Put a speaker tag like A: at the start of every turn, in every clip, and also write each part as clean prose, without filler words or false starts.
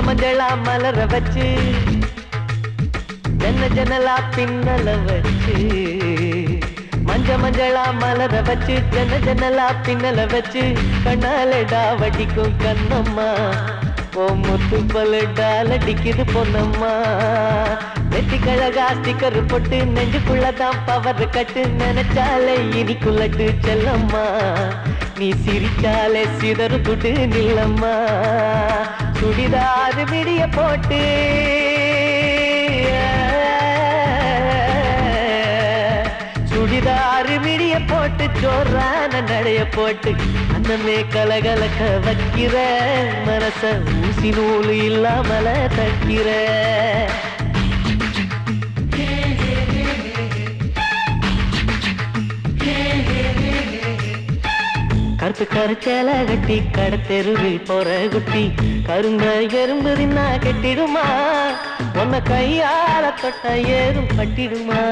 A: மஞ்சளா மலர வச்சு ஜன்னலா பின்னல வச்சு மஞ்சளா மலர வச்சு ஜன்னலா பின்னல வச்சு கண்ணாலடா வடிக்கும் கண்ணம்மா ஓ முத்து பல்லடால் அடிக்குது பொன்னம்மா நெத்தி கழகா ஸ்டிக்கர் போட்டு நெஞ்சுக்குள்ளதான் பவர் கட்டு நினைச்சாலே இனிக்குள்ளட்டு செல்லம்மா நீ சிரிச்சாலே சிதறு துட்டு நில்லம்மா சுடிதாது விடிய போட்டு சுடிதாரு விடிய போட்டு ஜோரான நடைய போட்டு அன்னமே கலகலக்க வைக்கிற மனச ஊசி நூலு இல்லாமல தைக்கிற கருப்பு கருச்சேல கட்டி கடத்தெருவில் போற குட்டி கருங்க எறும்பு தின்னா கெட்டிடுமா உன்ன கையால தொட்ட ஏறும் பட்டிடுமா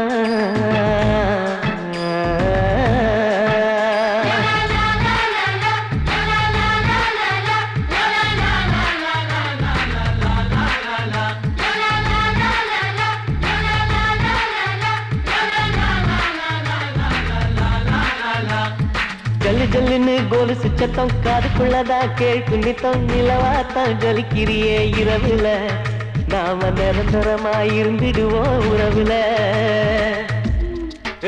A: ஜல்லு ஜல்லுன்னு கோலுசு சத்தம் காதுக்குள்ளதான் கேட்கும் நித்தம் நிலவாத்தான் ஜலிக்கிறியே இரவுல நாம நிரந்தரமா இருந்துடுவோம் உறவுல.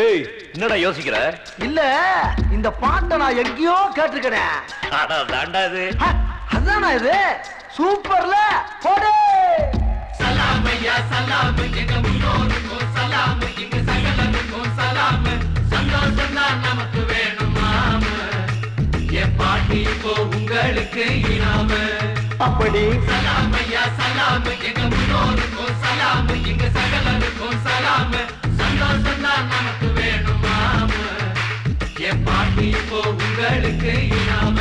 B: ஏய் என்னடா யோசிக்கிற?
C: இல்ல இந்த பாட்டை நான் எங்கேயோ கேட்டிருக்கிறேன். அதானா இது? சூப்பர்ல போடு.
D: சலாம் ஐயா சலாம் எங்க முன்னோருக்கும் சலாம் எங்க சகலருக்கும் சலாம் சந்தோஷம் தான் நமக்கு வேணும் மாம என் பாட்டி இப்போ உங்களுக்கு இனாம
C: அப்படி
D: சலாம் ஐயா சலாம் எங்க முன்னோருக்கும் சலாம் எங்க சகலருக்கும் சலாம் சந்தோஷம் தான் நமக்கு வேணும் மாம என் பாட்டி இப்போ உங்களுக்கு இனாம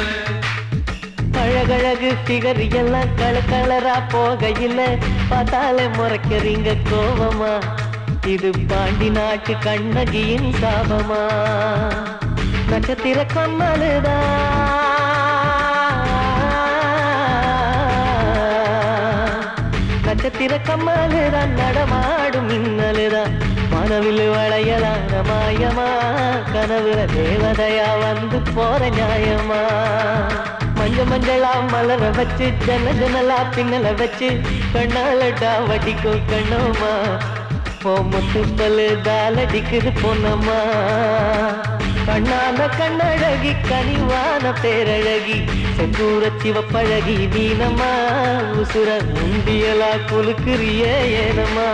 A: அழகழகு ஃபிகர் எல்லாம் கலரா போகையில பார்த்தாலே முறைக்கிறீங்க கோவமா இது பாண்டி நாட்டு கண்ணகியின் சாபமா நட்சத்திர கம்மலுதான் நட்சத்திர கம்மலுதான் நடமாடும் மின்னலுதான் மனவில் வளையலான மாயமா கனவுல தேவதையா வந்து போற நியாயமா மஞ்சளா மலர வச்சு ஜன்னலா பின்னல வச்சு கண்ணாலடா வடிக்கும் கண்ணம்மா ஓ முத்து பல்லுதால் அடிக்குது பொன்னம்மா கண்ணான கண்ணழகி கனிவான பேரழகி செந்தூர சிவப்பழகி மீனம்மா உசுர உண்டியலா குலுக்குறிய ஏனம்மா